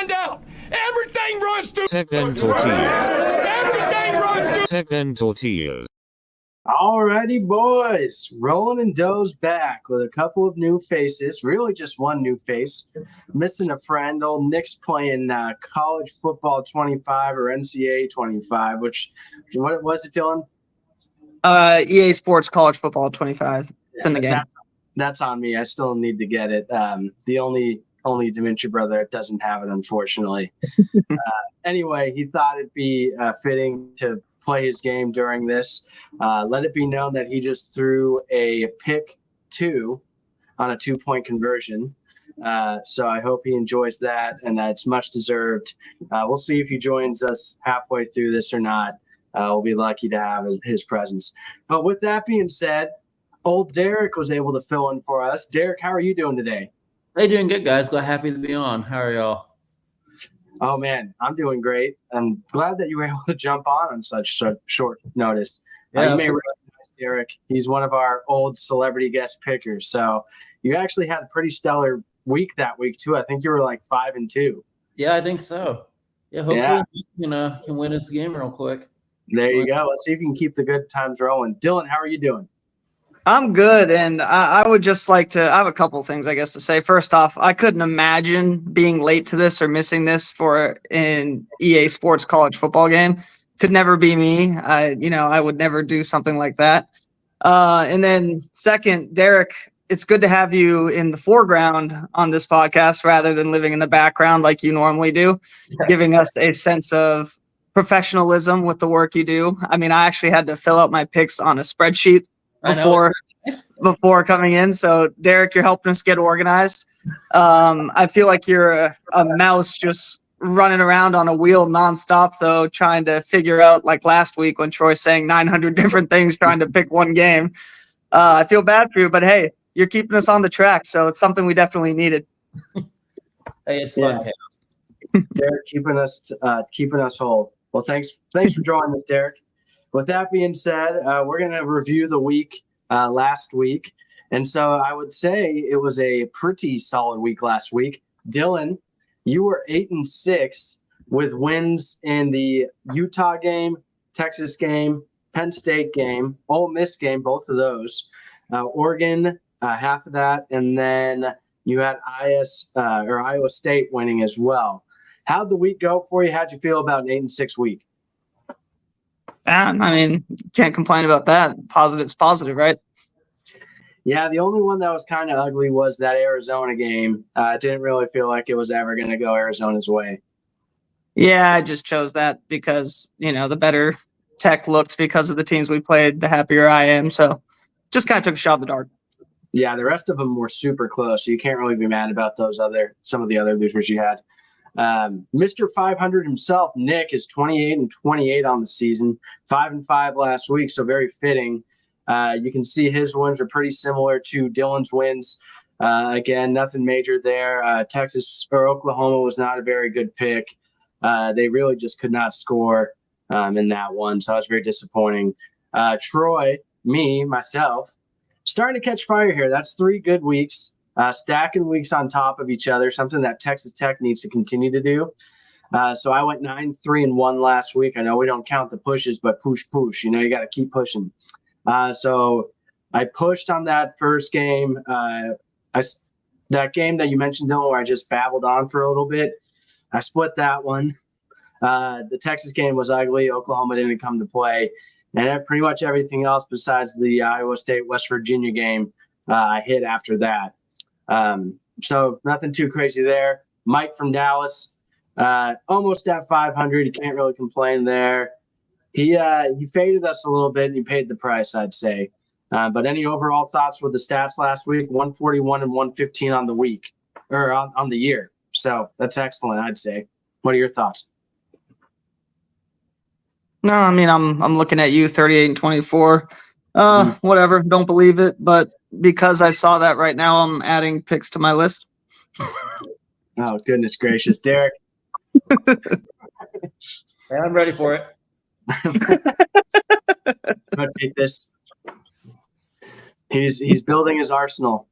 find out. Everything runs through. TechNTortillas. Everything runs through. TechNTortillas. Alrighty, boys. Rolling and Doe's back with a couple of new faces. Really just one new face. Missing a friend. Old Nick's playing college football 25 or NCAA 25. What was it, Dylan? EA Sports College Football 25. It's in the game. That's on me. I still need to get it. The only Dimitri brother that doesn't have it, unfortunately. Anyway, he thought it'd be fitting to play his game during this. Let it be known that he just threw a pick 2 on a 2-point conversion. So I hope he enjoys that, and it's much deserved. We'll see if he joins us halfway through this or not. We'll be lucky to have his presence. But with that being said, old Derek was able to fill in for us. Derek, how are you doing today? Hey, doing good, guys. Happy to be on. How are y'all? Oh, man, I'm doing great. I'm glad that you were able to jump on such short notice. Yeah, you may recognize Derek. He's one of our old celebrity guest pickers. So you actually had a pretty stellar week that week, too. I think you were like 5-2. Yeah, I think so. Yeah, hopefully you can win this game real quick. There you go. Let's see if you can keep the good times rolling. Dylan, how are you doing? I'm good, and I would just like to – I have a couple things, I guess, to say. First off, I couldn't imagine being late to this or missing this for an EA Sports college football game. Could never be me. I would never do something like that. And then second, Derek, it's good to have you in the foreground on this podcast rather than living in the background like you normally do, giving us a sense of professionalism with the work you do. I mean, I actually had to fill out my picks on a spreadsheet before coming in. So Derek, you're helping us get organized. I feel like you're a mouse just running around on a wheel nonstop, though, trying to figure out, like last week when Troy's saying 900 different things trying to pick one game. I feel bad for you, but hey, you're keeping us on the track, so it's something we definitely needed. Hey, it's fun. Yeah. Derek, keeping us whole. Well, thanks for joining us, Derek. With that being said, we're going to review the week last week. And so I would say it was a pretty solid week last week. Dylan, you were 8-6 with wins in the Utah game, Texas game, Penn State game, Ole Miss game, both of those. Oregon, half of that. And then you had Iowa State winning as well. How'd the week go for you? How'd you feel about an 8-6 week? I mean, can't complain about that. Positive's positive, right? Yeah, the only one that was kind of ugly was that Arizona game. Didn't really feel like it was ever going to go Arizona's way. Yeah, I just chose that because, the better Tech looks because of the teams we played, the happier I am. So just kind of took a shot in the dark. Yeah, the rest of them were super close, so you can't really be mad about some of the other losers you had. Mr. 500 himself, Nick, is 28-28 on the season, 5-5 last week, so very fitting. You can see his wins are pretty similar to Dylan's wins. Again, nothing major there. Texas or Oklahoma was not a very good pick. They really just could not score in that one, so that was very disappointing. Troy, myself, starting to catch fire here. That's 3 good weeks. Stacking weeks on top of each other, something that Texas Tech needs to continue to do. So I went 9-3-1 last week. I know we don't count the pushes, but push. You got to keep pushing. So I pushed on that first game. That game that you mentioned, Dylan, where I just babbled on for a little bit, I split that one. The Texas game was ugly. Oklahoma didn't come to play. And pretty much everything else besides the Iowa State-West Virginia game, I hit after that. So nothing too crazy there. Mike from Dallas, almost at 500. You can't really complain there. He faded us a little bit and he paid the price, I'd say. But any overall thoughts with the stats last week? 141 and 115 on the week or on the year. So that's excellent, I'd say. What are your thoughts? No, I mean, I'm looking at you 38-24. Whatever. Don't believe it, but because I saw that right now, I'm adding picks to my list. Oh, goodness gracious. Derek. Yeah, I'm ready for it. I'm going to take this. He's building his arsenal.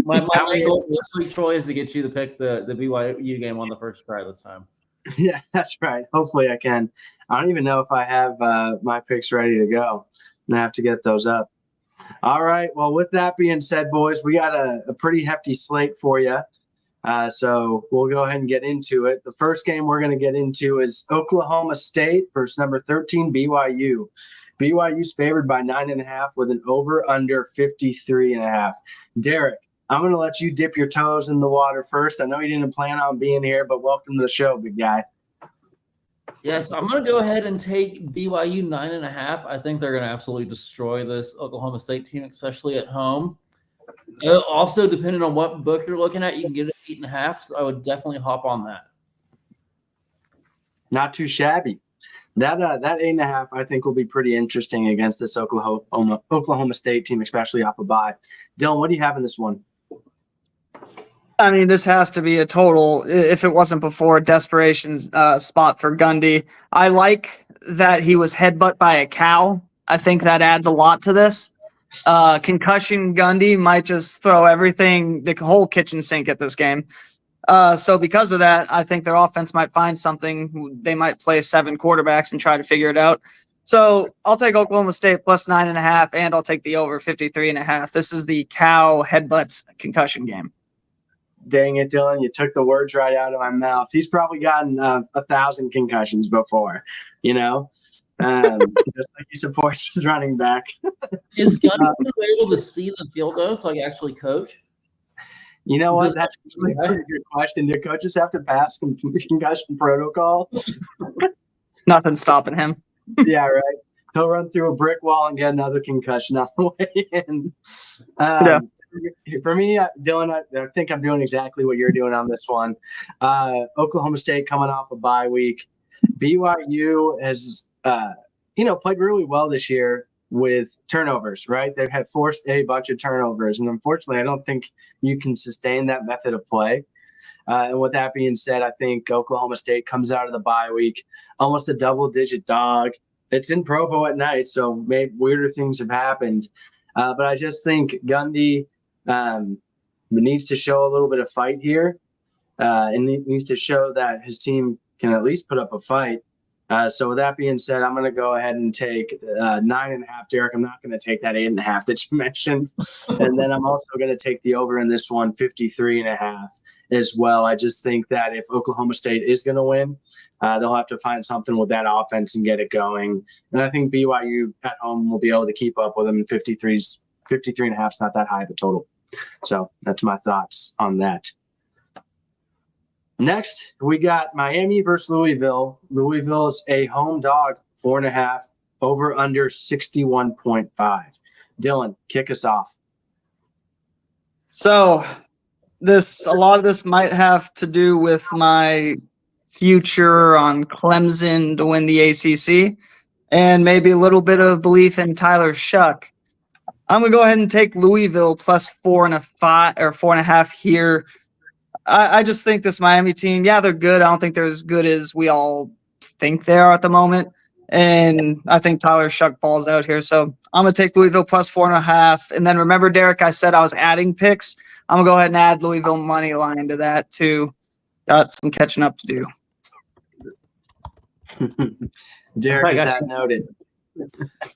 My main goal this week, Troy, is to get you to pick the BYU game on the first try this time. Yeah, that's right. Hopefully I can. I don't even know if I have my picks ready to go. I'm going to have to get those up. All right. Well, with that being said, boys, we got a pretty hefty slate for you. So we'll go ahead and get into it. The first game we're going to get into is Oklahoma State versus number 13, BYU. BYU's favored by 9.5 with an over-under 53.5. Derek, I'm going to let you dip your toes in the water first. I know you didn't plan on being here, but welcome to the show, big guy. Yes, I'm going to go ahead and take BYU 9.5. I think they're going to absolutely destroy this Oklahoma State team, especially at home. Also, depending on what book you're looking at, you can get it 8.5. So I would definitely hop on that. Not too shabby. That 8.5, I think, will be pretty interesting against this Oklahoma State team, especially off a bye. Dylan, what do you have in this one? I mean, this has to be a total, if it wasn't before, desperation spot for Gundy. I like that he was headbutt by a cow. I think that adds a lot to this. Concussion Gundy might just throw everything, the whole kitchen sink at this game. So because of that, I think their offense might find something. They might play 7 quarterbacks and try to figure it out. So I'll take Oklahoma State plus 9.5, and I'll take the over 53.5. This is the cow headbutts concussion game. Dang it, Dylan, you took the words right out of my mouth. He's probably gotten 1,000 concussions before, just like he supports his running back. Is Gundy able to see the field, though, so I can actually coach? You know what? That's actually a very good question. Do coaches have to pass concussion protocol? Nothing stopping him. Yeah, right. He'll run through a brick wall and get another concussion on the way in. For me, Dylan, I think I'm doing exactly what you're doing on this one. Oklahoma State coming off a bye week. BYU has, played really well this year with turnovers, right? They have forced a bunch of turnovers. And unfortunately, I don't think you can sustain that method of play. And with that being said, I think Oklahoma State comes out of the bye week almost a double-digit dog. It's in Provo at night, so maybe weirder things have happened. But I just think Gundy needs to show a little bit of fight here, and he needs to show that his team can at least put up a fight. So with that being said, I'm going to go ahead and take 9.5, Derek. I'm not going to take that 8.5 that you mentioned. And then I'm also going to take the over in this one, 53.5 as well. I just think that if Oklahoma State is going to win, they'll have to find something with that offense and get it going. And I think BYU at home will be able to keep up with them. And 53.5 is not that high of a total. So that's my thoughts on that. Next, we got Miami versus Louisville. Louisville is a home dog, 4.5, over under 61.5. Dylan, kick us off. So a lot of this might have to do with my future on Clemson to win the ACC and maybe a little bit of belief in Tyler Shuck. I'm going to go ahead and take Louisville plus 4.5 here. I just think this Miami team, they're good. I don't think they're as good as we all think they are at the moment. And I think Tyler Shuck balls out here. So I'm going to take Louisville plus 4.5. And then remember, Derek, I said I was adding picks. I'm going to go ahead and add Louisville money line to that too. Got some catching up to do. Derek, is that noted?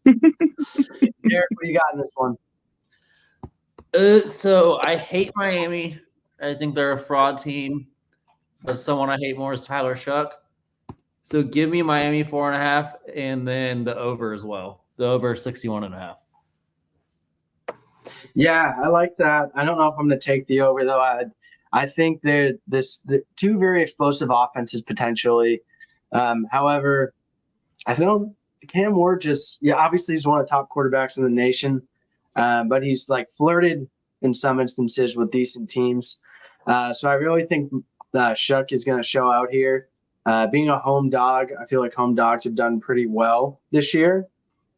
Derek, what do you got in this one? So I hate Miami. I think they're a fraud team. But someone I hate more is Tyler Shuck. So give me Miami 4.5 and then the over as well. The over 61.5. Yeah, I like that. I don't know if I'm going to take the over, though. I think they're two very explosive offenses potentially. However, I think Cam Ward obviously he's one of the top quarterbacks in the nation, but he's flirted in some instances with decent teams. So I really think Shuck is going to show out here. Being a home dog, I feel like home dogs have done pretty well this year,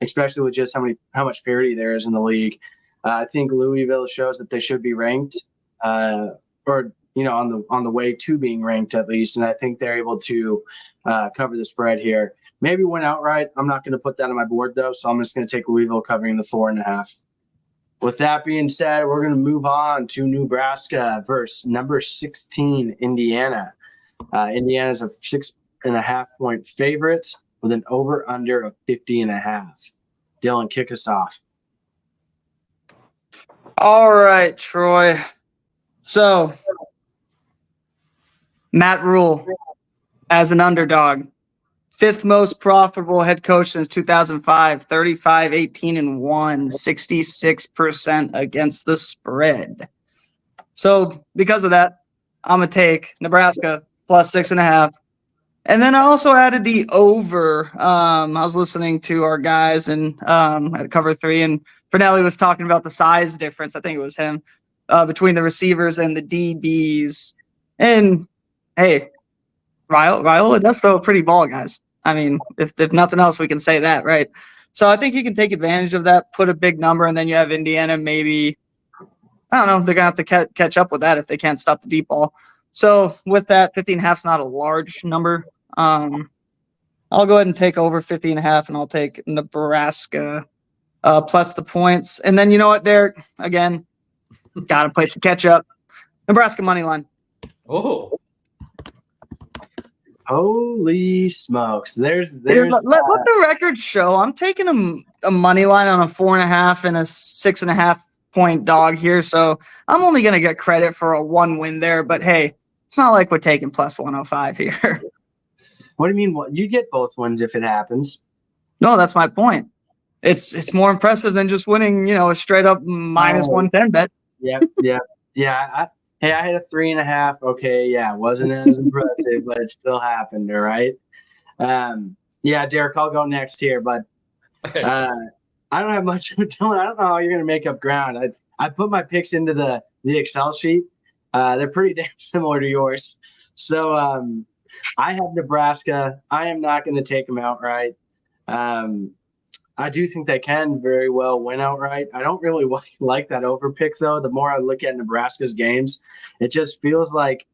especially with just how much parity there is in the league. I think Louisville shows that they should be ranked, or on the way to being ranked at least. And I think they're able to cover the spread here. Maybe win outright. I'm not going to put that on my board though, so I'm just going to take Louisville covering the 4.5. With that being said, we're going to move on to Nebraska versus number 16, Indiana. Indiana's a 6.5-point favorite with an over-under of 50.5. Dylan, kick us off. All right, Troy. So, Matt Rule as an underdog. 5th most profitable head coach since 2005, 35, 18, and 1, 66% against the spread. So because of that, I'm going to take Nebraska plus 6.5. And then I also added the over. I was listening to our guys and at Cover 3, and Fernelli was talking about the size difference. I think it was him between the receivers and the DBs. And hey, Raiola does throw a pretty ball, guys. I mean, if nothing else, we can say that, right? So I think he can take advantage of that, put a big number, and then you have Indiana maybe, I don't know, they're going to have to catch up with that if they can't stop the deep ball. So with that, 50.5 is not a large number. I'll go ahead and take over 50.5, and I'll take Nebraska plus the points. And then you know what, Derek? Again, got to play some catch up. Nebraska money line. Oh, Holy smokes! There's Let the record show. I'm taking a money line on a 4.5 and a 6.5-point dog here, so I'm only going to get credit for a 1 win there. But hey, it's not like we're taking plus 105 here. What do you mean? What you get both wins if it happens? No, that's my point. It's more impressive than just winning, a straight up minus 110 bet. Yeah. I had a 3.5. Okay, yeah, wasn't as impressive, but it still happened. All right. Yeah, Derek, I'll go next here, but okay. I don't have much of Dylan. I don't know how you're gonna make up ground. I put my picks into the Excel sheet. They're pretty damn similar to yours. So I have Nebraska. I am not going to take them outright. I do think they can very well win outright. I don't really like that over pick, though. The more I look at Nebraska's games, it just feels like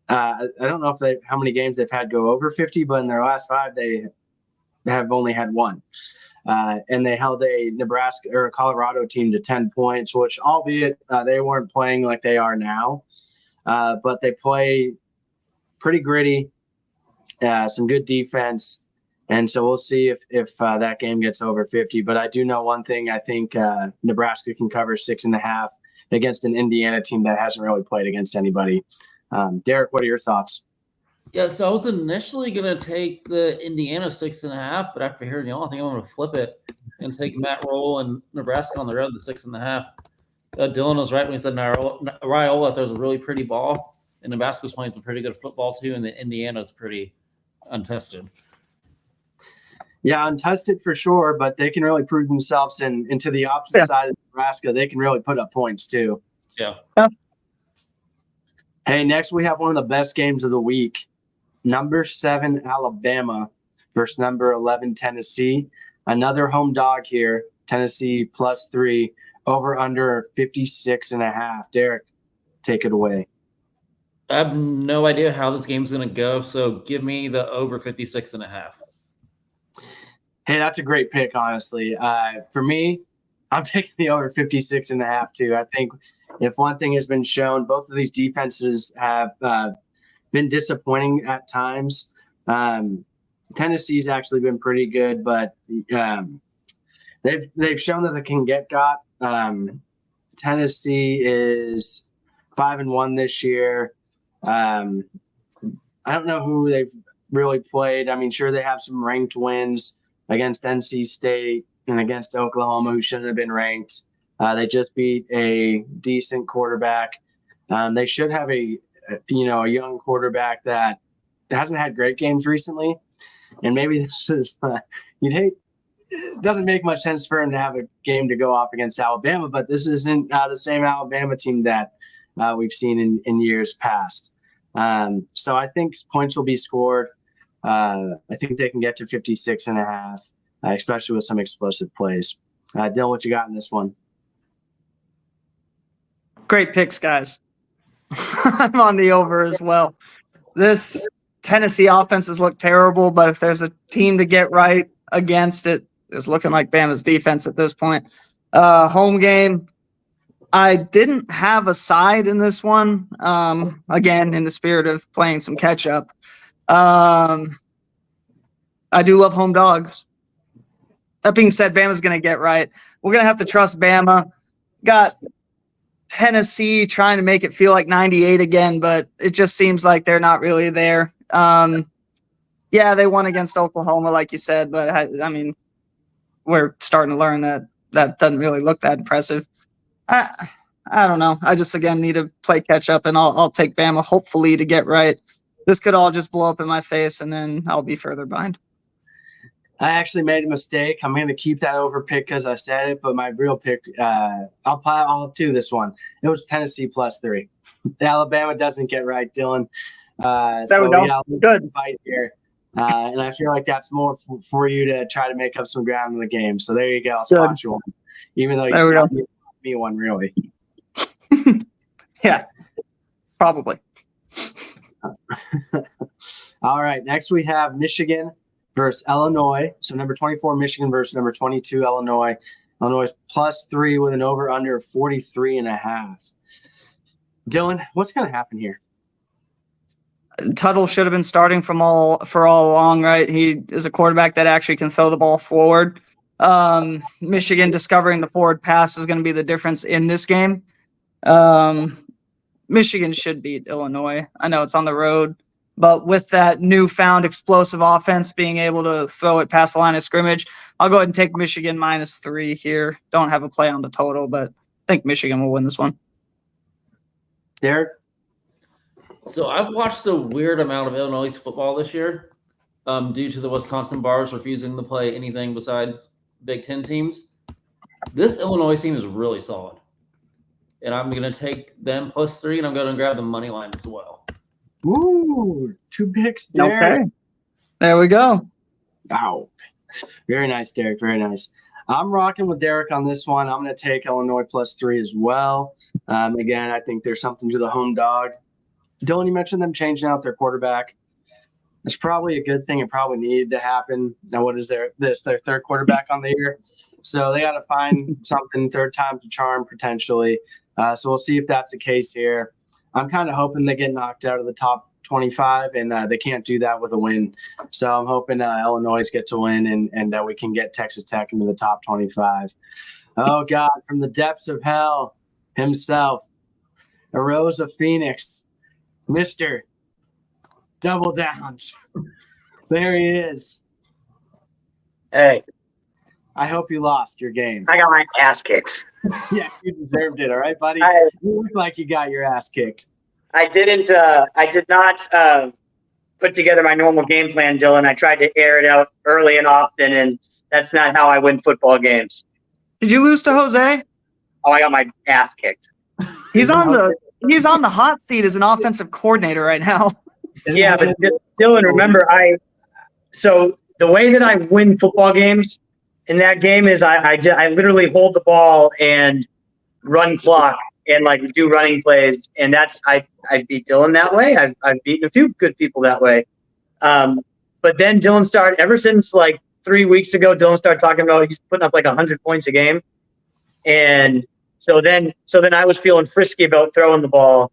I don't know how many games they've had go over 50, but in their last 5, they have only had 1. And they held a Nebraska or a Colorado team to 10 points, which albeit they weren't playing like they are now, but they play pretty gritty, some good defense. And so we'll see if that game gets over 50. But I do know one thing. I think Nebraska can cover 6.5 against an Indiana team that hasn't really played against anybody. Derek, what are your thoughts? Yeah, so I was initially going to take the Indiana 6.5, but after hearing y'all, I think I'm going to flip it and take Matt Rule and Nebraska on the road, the 6.5. Dylan was right when he said Raiola throws a really pretty ball, and Nebraska's playing some pretty good football too, and the Indiana's pretty untested. Yeah, untested for sure, but they can really prove themselves. And to the opposite side of Nebraska, they can really put up points too. Yeah. Hey, next we have one of the best games of the week. Number 7, Alabama versus number 11, Tennessee. Another home dog here. Tennessee +3, over under 56.5. Derek, take it away. I have no idea how this game's going to go, so give me the over 56.5. Hey, that's a great pick, honestly. For me, I'm taking the over 56.5 too. I think if one thing has been shown, both of these defenses have been disappointing at times. Tennessee's actually been pretty good, but they've shown that they can get got. Tennessee is 5-1 this year. I don't know who they've really played. I mean, sure, they have some ranked wins against NC State and against Oklahoma, who shouldn't have been ranked. They just beat a decent quarterback. They should have a young quarterback that hasn't had great games recently. And maybe this is it doesn't make much sense for him to have a game to go off against Alabama, but this isn't the same Alabama team that we've seen in years past. So I think points will be scored. I think they can get to 56.5, especially with some explosive plays. Dylan, what you got in this one? Great picks, guys. I'm on the over as well. This Tennessee offense has looked terrible, but if there's a team to get right against it, it's looking like Bama's defense at this point. Home game, I didn't have a side in this one. Again, in the spirit of playing some catch up. I do love home dogs. That being said, Bama's going to get right. We're going to have to trust Bama. Got Tennessee trying to make it feel like 98 again, but it just seems like they're not really there. Yeah, they won against Oklahoma, like you said, but I mean, we're starting to learn that doesn't really look that impressive. I don't know. I just, again, need to play catch up, and I'll take Bama, hopefully, to get right. This could all just blow up in my face, and then I'll be further behind. I actually made a mistake. I'm going to keep that over pick because I said it, but my real pick, I'll pile up to this one. It was Tennessee +3. Alabama doesn't get right, Dylan. So, yeah, good fight here. And I feel like that's more for you to try to make up some ground in the game. So there you go. I'll spot you one. Even though you got me one, really. Yeah, probably. All right. Next, we have Michigan versus Illinois. So number 24, Michigan versus number 22, Illinois. Illinois +3 with an over-under of 43.5. Dylan, what's going to happen here? Tuttle should have been starting for all along, right? He is a quarterback that actually can throw the ball forward. Michigan discovering the forward pass is going to be the difference in this game. Michigan should beat Illinois. I know it's on the road, but with that newfound explosive offense being able to throw it past the line of scrimmage, I'll go ahead and take Michigan -3 here. Don't have a play on the total, but I think Michigan will win this one. Derek? So I've watched a weird amount of Illinois football this year due to the Wisconsin bars refusing to play anything besides Big Ten teams. This Illinois team is really solid. And I'm going to take them +3, and I'm going to grab the money line as well. Ooh, 2 picks, Derek. Okay. There we go. Wow. Very nice, Derek. Very nice. I'm rocking with Derek on this one. I'm going to take Illinois +3 as well. Again, I think there's something to the home dog. Dylan, you mentioned them changing out their quarterback. It's probably a good thing. It probably needed to happen. Now, what is their third quarterback on the year? So they got to find something, third time's a charm, potentially. So we'll see if that's the case here. I'm kind of hoping they get knocked out of the top 25, and they can't do that with a win. So I'm hoping Illinois get to win, and we can get Texas Tech into the top 25. Oh, God, from the depths of hell himself, arose of Phoenix, Mr. Double Downs. There he is. Hey, I hope you lost your game. I got my ass kicked. Yeah, you deserved it. All right, buddy. You look like you got your ass kicked. I did not put together my normal game plan, Dylan. I tried to air it out early and often, and that's not how I win football games. Did you lose to Jose? Oh, I got my ass kicked. He's on the hot seat as an offensive coordinator right now. Yeah, but Dylan, remember, so the way that I win football games in that game is I literally hold the ball and run clock and like do running plays, and that's I beat Dylan that way. I've beaten a few good people that way. But then Dylan started, ever since like 3 weeks ago, Dylan started talking about he's putting up like 100 points a game, and so then I was feeling frisky about throwing the ball,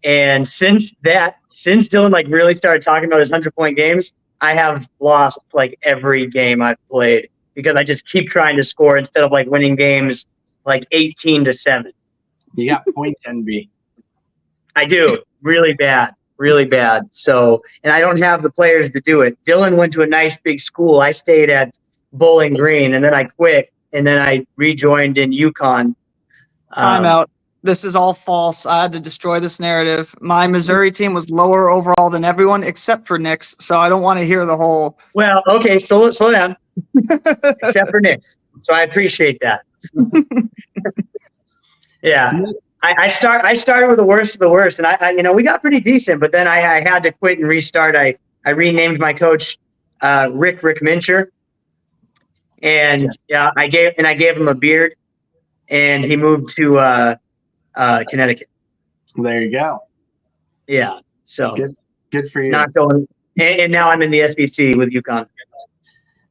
and since Dylan like really started talking about his 100-point games, I have lost like every game I've played because I just keep trying to score instead of like winning games like 18-7. You got points envy. I do. Really bad. So, and I don't have the players to do it. Dylan went to a nice big school. I stayed at Bowling Green, and then I quit, and then I rejoined in UConn. Time out. This is all false. I had to destroy this narrative. My Missouri team was lower overall than everyone except for Nick's, so I don't want to hear the whole. Well, okay, slow down. Except for Nick's. So I appreciate that. Yeah. I started with the worst of the worst, and I we got pretty decent, but then I had to quit and restart. I renamed my coach Rick Mincher, and I gave him a beard, and he moved to Connecticut. There you go. Yeah, so good for you. Not going, and now I'm in the SEC with UConn.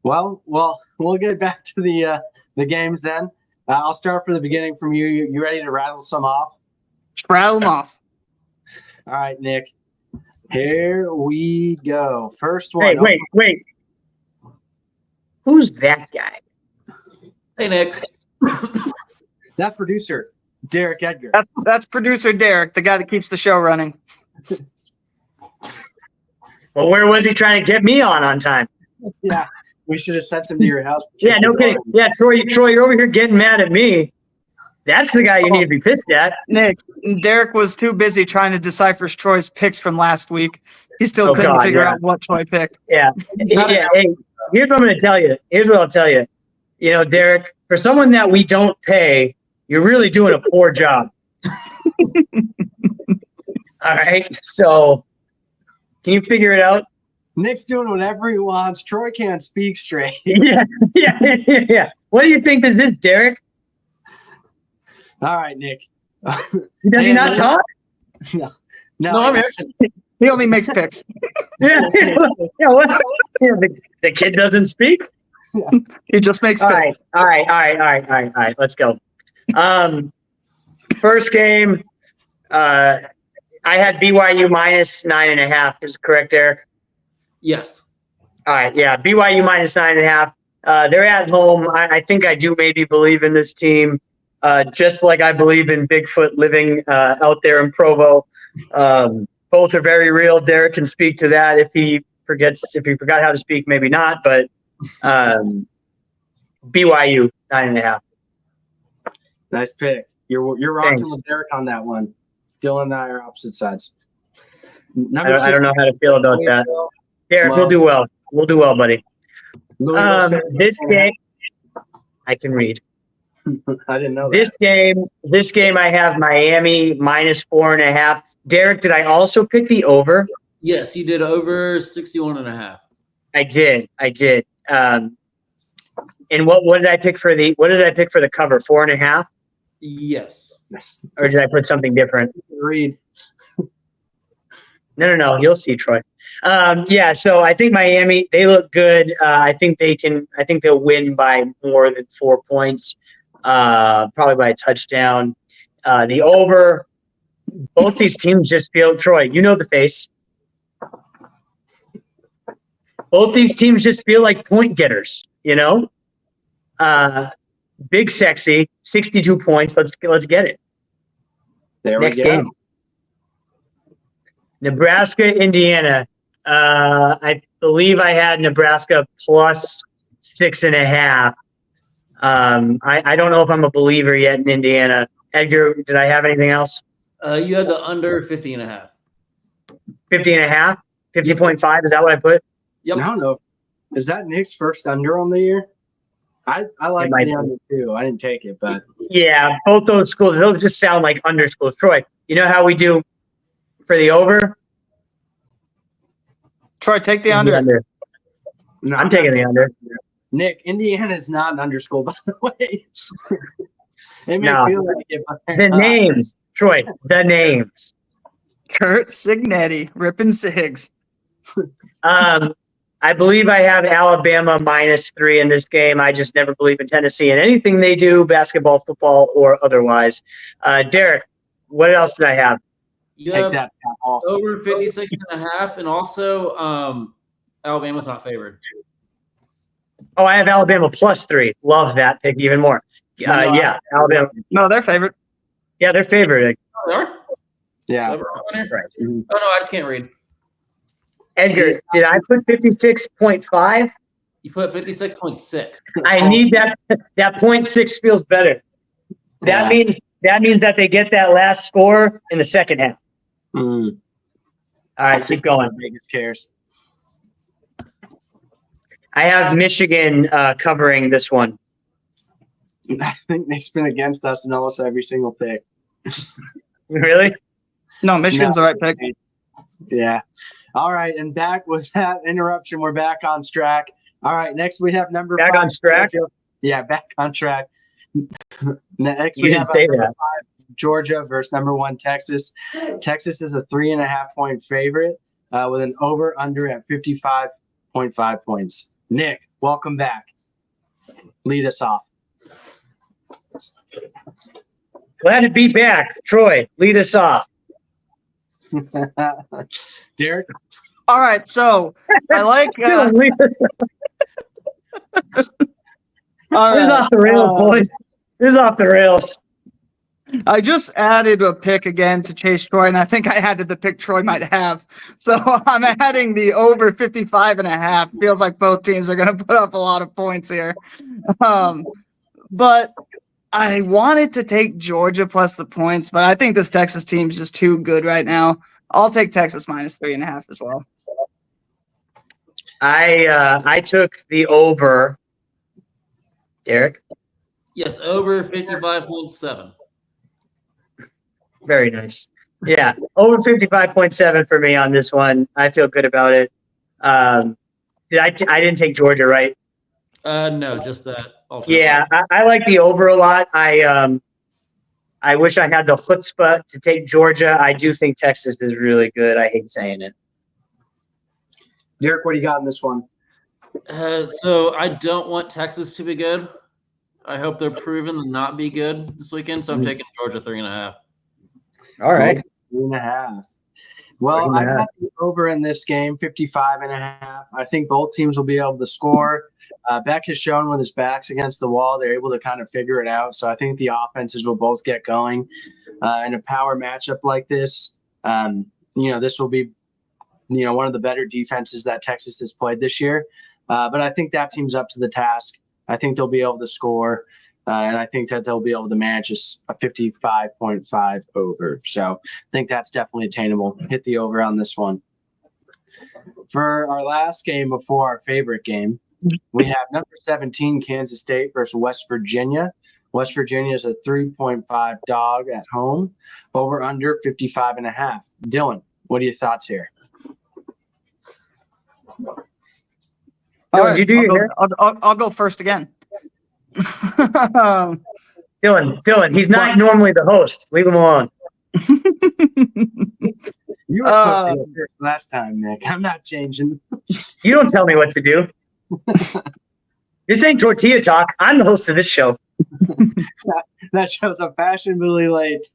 Well, we'll get back to the games then. I'll start from the beginning from you. You ready to rattle some off? Rattle them off. All right, Nick. Here we go. First one. Hey, wait. Who's that guy? Hey, Nick. That's producer Derek Edgar. That's producer Derek, the guy that keeps the show running. Well, where was he trying to get me on time? Yeah, we should have sent him to your house. Yeah, no kidding. Yeah, Troy, you're over here getting mad at me. That's the guy you need to be pissed at. Nick, Derek was too busy trying to decipher Troy's picks from last week. He still couldn't figure out what Troy picked. Yeah. Hey, here's what I'm going to tell you. Here's what I'll tell you. You know, Derek, for someone that we don't pay, you're really doing a poor job. All right. So can you figure it out? Nick's doing whatever he wants. Troy can't speak straight. Yeah. What do you think this is, Derek? All right, Nick. Does he not talk? No, I'm here. He only makes picks. Yeah. What? The kid doesn't speak? He just makes picks. All right. Let's go. First game, I had BYU minus 9.5. Is correct, Eric? Yes. All right. Yeah. BYU minus 9.5. They're at home. I think I do maybe believe in this team, just like I believe in Bigfoot living out there in Provo. Both are very real. Derek can speak to that if he forgot how to speak, maybe not, but BYU 9.5. Nice pick. You're rocking Thanks. with Derek on that one. Dylan and I are opposite sides. I don't know how to feel about that. Derek, we'll do well. We'll do well, buddy. This game, I can read. I didn't know This game, I have Miami minus 4.5. Derek, did I also pick the over? Yes, you did over 61.5. I did. And what did I pick for the cover? 4.5? Yes. Yes. Or did I put something different? Read. No. You'll see, Troy. So I think Miami, they look good. I think they'll win by more than 4 points, probably by a touchdown. The over, both these teams just feel, Troy, you know the face. Both these teams just feel like point getters, you know? Big sexy, 62 points. Let's get it. There Next we go. game. Nebraska, Indiana. I believe I had Nebraska plus 6.5. I don't know if I'm a believer yet in Indiana. Edgar, did I have anything else? You had the under 50.5. 50.5? 50.5? Is that what I put? Yep. I don't know. Is that Nick's first under on the year? I like might the be. under too. I didn't take it, but Yeah, both those schools, those just sound like under schools. Troy, you know how we do for the over? Troy, take the under. no, I'm taking the under. Nick, Indiana is not an under school, by the way. It may No. feel like it, but The names, Troy, the names. Kurt Signetti, ripping Sigs. I believe I have Alabama minus 3 in this game. I just never believe in Tennessee in anything they do, basketball, football, or otherwise. Derek, what else did I have? You take have that off. over 56.5, and also Alabama's not favored. Oh, I have Alabama plus 3. Love that pick even more. Yeah, Alabama. No, they're favorite. Yeah, they're favored. Oh, they are? Yeah. Over on here? Mhm. Oh, no, I just can't read. Edgar, did I put 56.5? You put 56.6. I need that. That 0.6 feels better. That means that they get that last score in the second half. Mm. All right, keep going. Vegas cares. I have Michigan covering this one. I think Nick's been against us in almost every single pick. Really? No, Michigan's the right pick. Yeah. All right, and back with that interruption, we're back on track. All right, next we have number Back 5. on track? Yeah, back on track. Next You we didn't have say number that. 5, Georgia versus number 1, Texas. Texas is a 3.5-point favorite with an over/under at 55.5 points. Nick, welcome back. Lead us off. Glad to be back. Troy, lead us off. Derek? All right, so I like. Dylan, lead us off. All This is right, off the rails, boys. This is off the rails. I just added a pick again to chase Troy, and I think I added the pick Troy might have. So I'm adding the over 55.5. Feels like both teams are going to put up a lot of points here. But I wanted to take Georgia plus the points, but I think this Texas team is just too good right now. I'll take Texas minus 3.5 as well. I took the over. Derek? Yes, over 55.7. Very nice. Yeah, over 55.7 for me on this one. I feel good about it. I didn't take Georgia, right? No, just that. Alternate. Yeah, I like the over a lot. I wish I had the chutzpah to take Georgia. I do think Texas is really good. I hate saying it. Derek, what do you got in this one? So I don't want Texas to be good. I hope they're proven to not be good this weekend. So I'm taking Georgia 3.5. All right. 3.5. Well, 3.5. I've got the over in this game, 55.5. I think both teams will be able to score. Beck has shown when his back's against the wall, they're able to kind of figure it out. So I think the offenses will both get going. In a power matchup like this, this will be, one of the better defenses that Texas has played this year. But I think that team's up to the task. I think they'll be able to score. And I think that they'll be able to manage a 55.5 over. So I think that's definitely attainable. Hit the over on this one. For our last game before our favorite game, we have number 17, Kansas State versus West Virginia. West Virginia is a 3.5 dog at home. Over under 55.5. Dylan, what are your thoughts here? Dylan, did you do your hair? I'll go first again. Dylan, he's not normally the host. Leave him alone. You were supposed to go first last time, Nick. I'm not changing. You don't tell me what to do. This ain't tortilla talk. I'm the host of this show. That shows up fashionably late.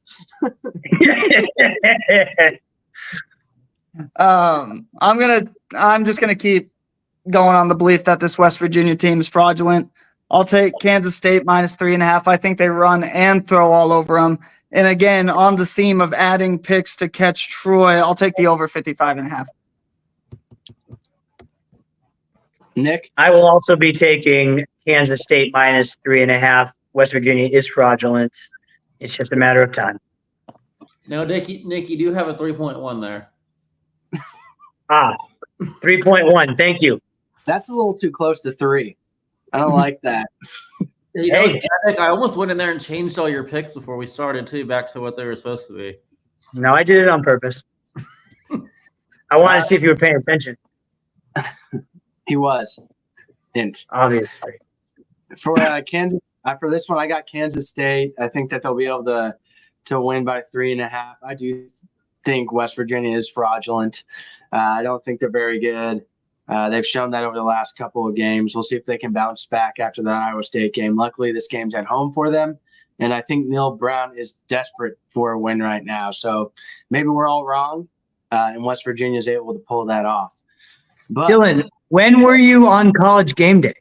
I'm just gonna keep going on the belief that this West Virginia team is fraudulent. I'll take Kansas State minus 3.5. I think they run and throw all over them. And again, on the theme of adding picks to catch Troy, I'll take the over 55.5. Nick? I will also be taking Kansas State minus 3.5. West Virginia is fraudulent. It's just a matter of time. No, Nick, you do have a 3.1 there. 3.1. Thank you. That's a little too close to 3. I don't like that. Hey, I almost went in there and changed all your picks before we started, too, back to what they were supposed to be. No, I did it on purpose. I wanted to see if you were paying attention. He was. Hint. Obviously. For Kansas, for this one, I got Kansas State. I think that they'll be able to win by 3.5. I do think West Virginia is fraudulent. I don't think they're very good. They've shown that over the last couple of games. We'll see if they can bounce back after the Iowa State game. Luckily, this game's at home for them. And I think Neil Brown is desperate for a win right now. So maybe we're all wrong, and West Virginia is able to pull that off. But Dylan, when were you on College Game Day?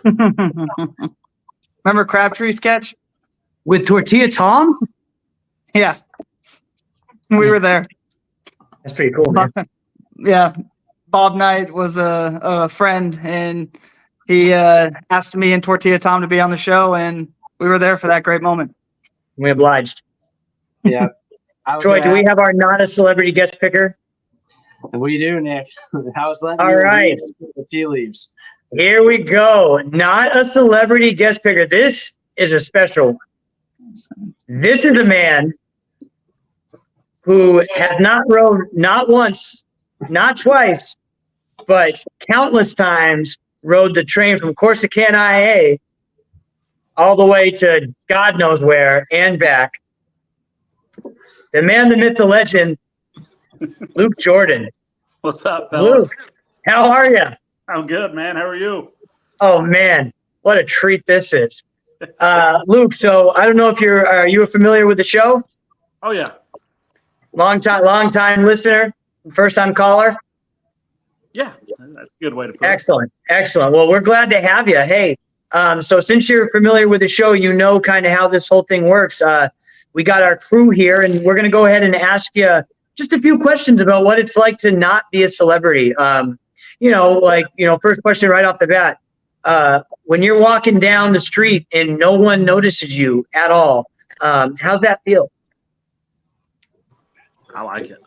Remember Crabtree's sketch? With Tortilla Tom? Yeah. We were there. That's pretty cool, man. Yeah. Bob Knight was a friend, and he asked me and Tortilla Tom to be on the show, and we were there for that great moment. We obliged. Yeah. Troy, do we have our not a celebrity guest picker? What do you do, Nick? How's that? All right. The tea leaves. Here we go. Not a celebrity guest picker. This is a special one. This is a man who has not rode, not once, not twice, but countless times rode the train from Corsicana, IA, all the way to God knows where and back. The man, the myth, the legend, Luke Jordan. What's up, fellas? Luke, how are you? I'm good, man. How are you? Oh, man. What a treat this is. Luke, so I don't know if are you familiar with the show? Oh yeah. Long time listener, first time caller. Yeah, that's a good way to put it. Excellent. Well, we're glad to have you. Hey, so since you're familiar with the show, you know kind of how this whole thing works. We got our crew here, and we're going to go ahead and ask you just a few questions about what it's like to not be a celebrity. First question right off the bat. When you're walking down the street and no one notices you at all, how's that feel? I like it.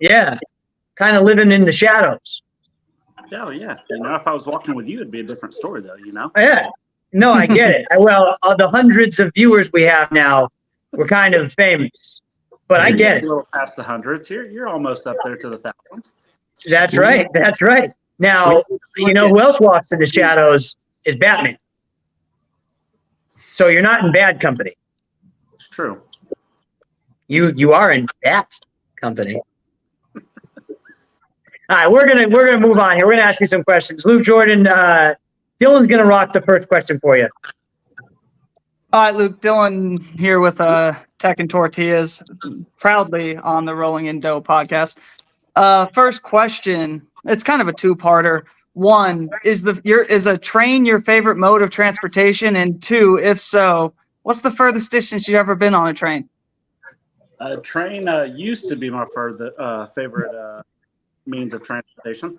Yeah, kind of living in the shadows. Oh yeah. If I was walking with you, it'd be a different story, though. Yeah. No, I get it. The hundreds of viewers we have now, we're kind of famous, but I get it. A little past the hundreds. You're almost up there to the thousands. That's right. Now, who else walks in the shadows is Batman. So you're not in bad company. It's true. You are in bat company. All right, we're gonna move on here. We're gonna ask you some questions. Luke Jordan, Dylan's gonna rock the first question for you. All right, Luke. Dylan here with Tech and Tortillas, proudly on the Rolling in Dough podcast. First question. It's kind of a two-parter. One, is a train your favorite mode of transportation? And two, if so, what's the furthest distance you've ever been on a train? A train used to be my favorite means of transportation.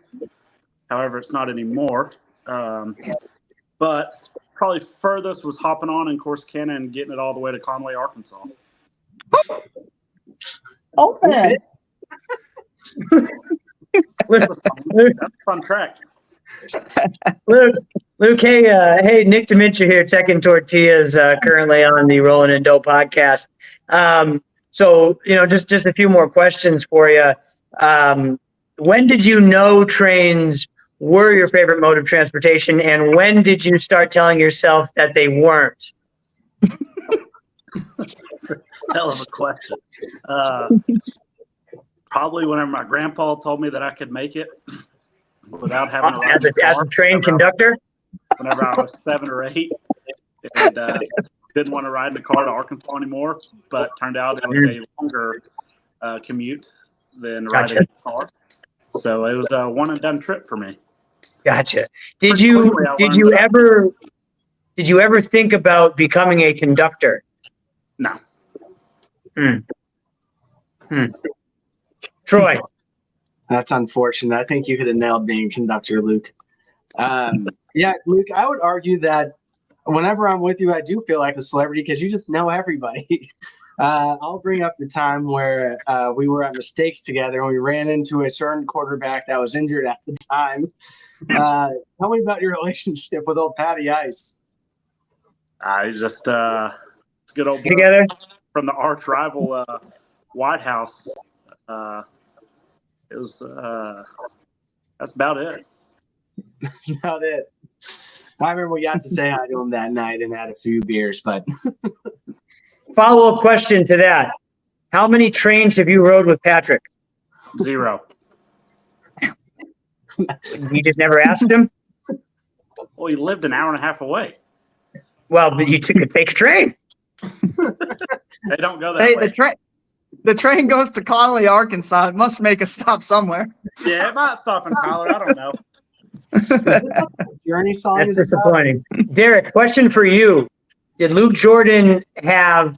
However, it's not anymore. But probably furthest was hopping on in Corsicana and getting it all the way to Conway, Arkansas. Oh man. That's a fun track. Luke, hey, Nick Dementia here, Tech and Tortillas, currently on the Rolling in Dough podcast. So, just a few more questions for you. When did you know trains were your favorite mode of transportation, and when did you start telling yourself that they weren't? Hell of a question. Probably whenever my grandpa told me that I could make it without having to ride as a train conductor. Whenever I was 7 or 8, and didn't want to ride in the car to Arkansas anymore, but turned out it was a longer commute than riding in the car. So it was a one and done trip for me. Gotcha. Did you ever think about becoming a conductor? No. Troy. That's unfortunate. I think you could have nailed being a conductor, Luke. Yeah, Luke, I would argue that whenever I'm with you, I do feel like a celebrity because you just know everybody. I'll bring up the time where we were at Mistakes together and we ran into a certain quarterback that was injured at the time. Tell me about your relationship with old Patty Ice. I just good old together from the arch rival White House. It was that's about it. That's about it. I remember we got to say hi to him that night and had a few beers, but follow-up question to that. How many trains have you rode with Patrick? 0. You just never asked him? Well, he lived an hour and a half away. Well, but you could take a train. They don't go that way. The train goes to Conway, Arkansas. It must make a stop somewhere. Yeah, it might stop in Tyler. I don't know. Journey song. That's disappointing. Derek, question for you. Did Luke Jordan have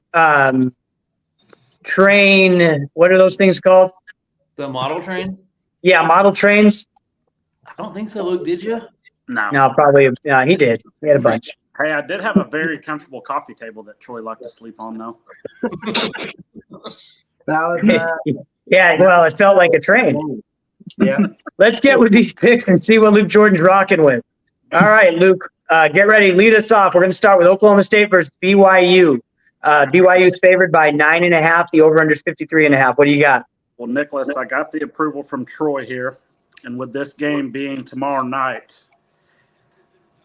train, what are those things called? The model train? Yeah, model trains. I don't think so, Luke. Did you? No, probably. Yeah, he did. He had a bunch. Hey, I did have a very comfortable coffee table that Troy liked to sleep on, though. That was yeah, well, it felt like a train. Yeah. Let's get with these picks and see what Luke Jordan's rocking with. All right, Luke, get ready. Lead us off. We're going to start with Oklahoma State versus BYU. BYU's favored by 9.5. The over-under is 53.5. What do you got? Well, Nicholas, I got the approval from Troy here. And with this game being tomorrow night,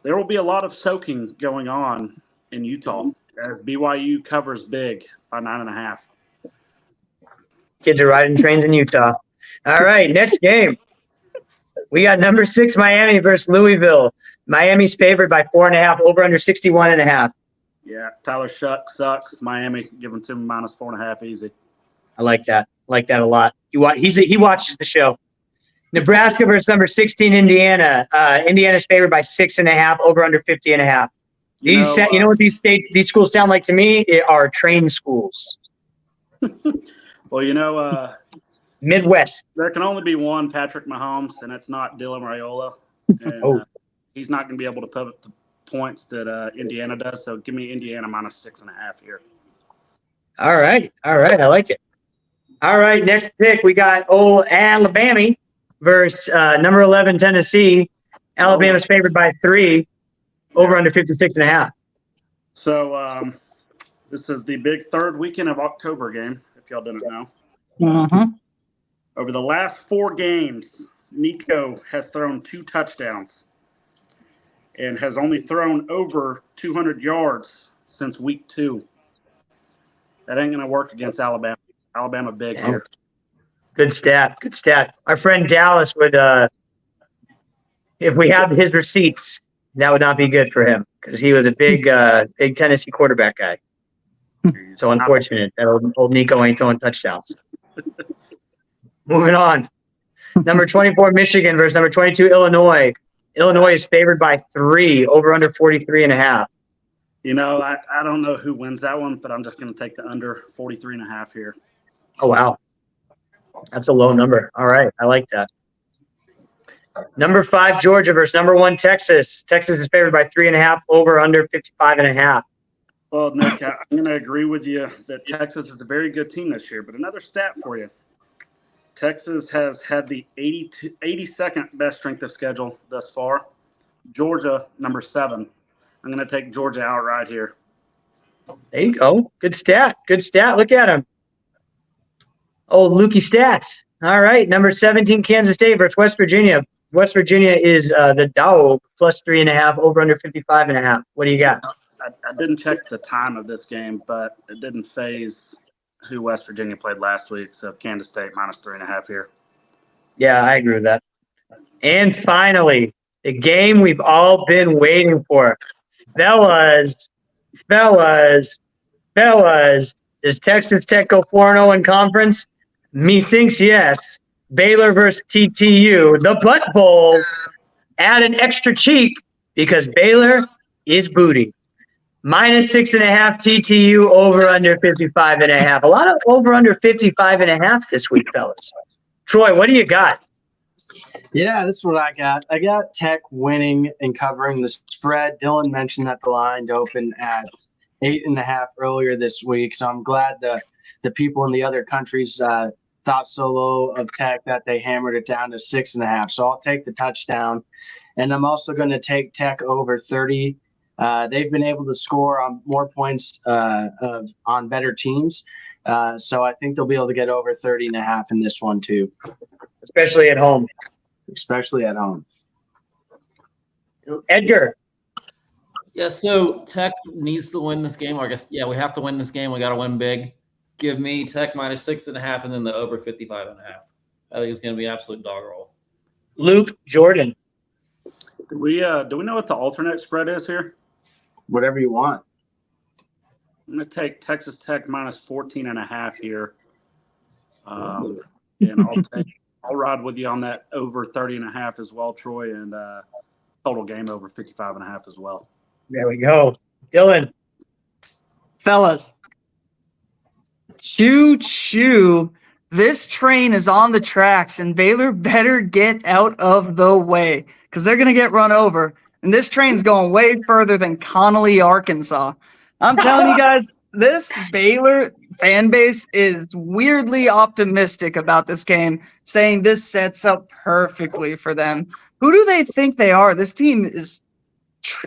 there will be a lot of soaking going on in Utah as BYU covers big by 9.5. Kids are riding trains in Utah. All right, next game. We got number 6 Miami versus Louisville. Miami's favored by 4.5. Over under 61.5. Yeah, Tyler Shuck sucks. Miami giving to him minus 4.5 easy. I like that. I like that a lot. He watches the show. Nebraska versus number 16 Indiana. Indiana's favored by 6.5. Over under 50.5. You know what these schools sound like to me? It are train schools. Well, Midwest. there can only be one Patrick Mahomes, and it's not Dylan Raiola. And he's not going to be able to put up the points that Indiana does. So give me Indiana minus 6.5 here. All right. I like it. All right, next pick, we got Alabama versus number 11 Tennessee. Alabama's favored by 3, over under 56.5. So this is the big third weekend of October game, if y'all didn't know. Mm-hmm. Over the last 4 games, Nico has thrown 2 touchdowns and has only thrown over 200 yards since week 2. That ain't going to work against Alabama. Alabama big here. Good stat. Our friend Dallas would, if we have his receipts, that would not be good for him because he was a big Tennessee quarterback guy. So unfortunate that old Nico ain't throwing touchdowns. Moving on. Number 24 Michigan versus number 22 Illinois. Illinois is favored by 3, over under 43.5. I don't know who wins that one, but I'm just going to take the under 43.5 here. Oh, wow. That's a low number. All right. I like that. Number 5, Georgia versus number 1, Texas. Texas is favored by 3.5, over under 55.5. Well, Nick, I'm going to agree with you that Texas is a very good team this year. But another stat for you. Texas has had the 82nd best strength of schedule thus far. Georgia, number 7. I'm going to take Georgia outright here. There you go. Good stat. Look at him. Oh, Lukey stats. All right. Number 17, Kansas State versus West Virginia. West Virginia is the dog, plus 3.5, over under 55.5. What do you got? I didn't check the time of this game, but it didn't phase who West Virginia played last week. So Kansas State minus 3.5 here. Yeah, I agree with that. And finally, the game we've all been waiting for. Fellas, does Texas Tech go 4-0 in conference? Methinks yes. Baylor versus TTU, the Butt Bowl. Add an extra cheek because Baylor is booty. Minus 6.5 TTU, over under 55.5. A lot of over under 55.5 this week, fellas. Troy, what do you got? Yeah, this is what I got. I got Tech winning and covering the spread. Dylan mentioned that the line opened at 8.5 earlier this week, so I'm glad the people in the other countries thought so low of Tech that they hammered it down to 6.5. So I'll take the touchdown, and I'm also going to take Tech over 30. They've been able to score on more points on better teams, so I think they'll be able to get over 30.5 in this one too. Especially at home. Edgar. Yeah, so Tech needs to win this game. Or I guess, yeah, we have to win this game. We got to win big. Give me Tech minus 6.5 and then the over 55.5. I think it's going to be an absolute dog roll. Luke Jordan. Do we know what the alternate spread is here? Whatever you want. I'm going to take Texas Tech minus 14.5 here. And I'll ride with you on that over 30.5 as well, Troy, and total game over 55.5 as well. There we go. Dylan. Fellas, choo-choo. This train is on the tracks, and Baylor better get out of the way because they're going to get run over. And this train's going way further than Connolly, Arkansas. I'm telling you guys, this Baylor fan base is weirdly optimistic about this game, saying this sets up perfectly for them. Who do they think they are? This team is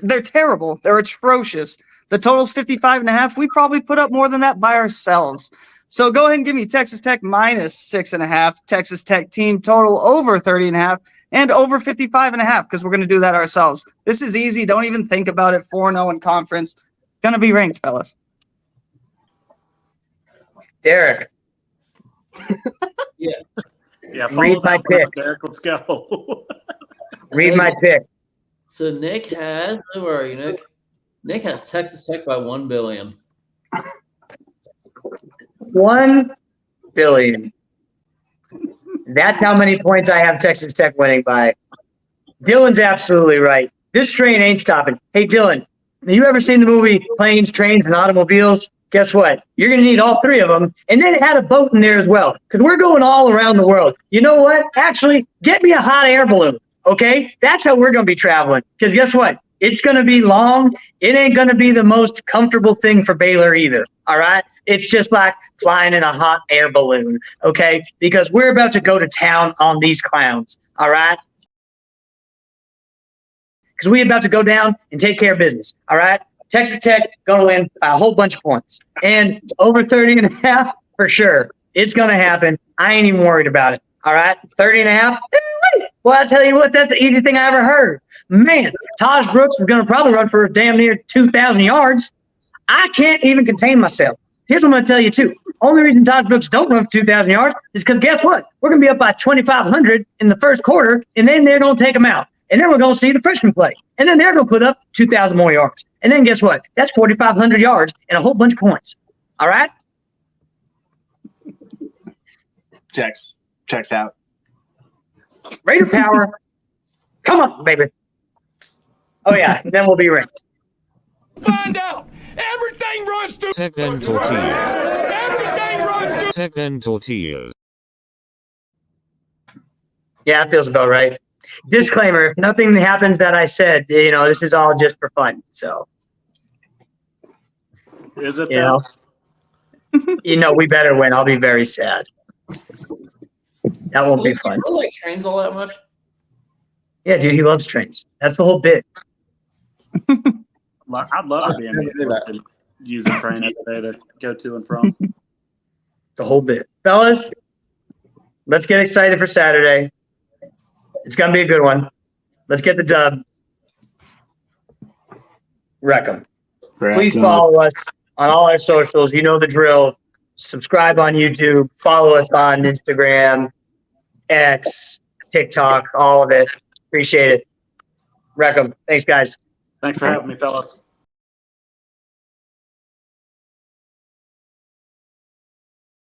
they're terrible. They're atrocious. The total's 55.5. We probably put up more than that by ourselves. So go ahead and give me Texas Tech minus 6.5, Texas Tech team total over 30.5, and over 55.5 because we're going to do that ourselves. This is easy. Don't even think about it. 4-0 in conference. Going to be ranked, fellas. Derek. Yes. Yeah, Read my pick. Derek, let's go. Read my pick. So Nick has, where are you, Nick? Nick has Texas Tech by 1 billion. 1 billion. That's how many points I have Texas Tech winning by. Dylan's absolutely right. This train ain't stopping. Hey, Dylan, have you ever seen the movie Planes, Trains, and Automobiles? Guess what? You're going to need all three of them. And then add a boat in there as well, because we're going all around the world. You know what? Actually, get me a hot air balloon, okay? That's how we're going to be traveling, because guess what? It's going to be long. It ain't going to be the most comfortable thing for Baylor either, all right? It's just like flying in a hot air balloon, okay? Because we're about to go to town on these clowns, all right? Because we're about to go down and take care of business, all right? Texas Tech going to win by a whole bunch of points. And over 30.5, for sure. It's going to happen. I ain't even worried about it, all right? 30.5? Well, I'll tell you what, that's the easiest thing I ever heard. Man, Taj Brooks is going to probably run for damn near 2,000 yards. I can't even contain myself. Here's what I'm going to tell you, too. Only reason Taj Brooks don't run for 2,000 yards is because guess what? We're going to be up by 2,500 in the first quarter, and then they're going to take them out. And then we're going to see the freshmen play. And then they're going to put up 2,000 more yards. And then guess what? That's 4,500 yards and a whole bunch of points. All right? Checks out. Raider power. Come on, baby. Oh, yeah. Then we'll be ranked. Find out. Everything runs through. TechNTortillas. Everything runs through. TechNTortillas. Yeah, that feels about right. Disclaimer, if nothing happens that I said, this is all just for fun. So, Is it? We better win. I'll be very sad. That won't be fun. You don't like trains all that much? Yeah, dude, he loves trains. That's the whole bit. I'd love to be in the and use a train every day to go to and from. The whole bit. Fellas, let's get excited for Saturday. It's going to be a good one. Let's get the dub. Wreck 'em. Please follow us on all our socials. You know the drill. Subscribe on YouTube. Follow us on Instagram, X, TikTok, all of it. Appreciate it. Wreck 'em. Thanks, guys. Thanks for having me, fellas.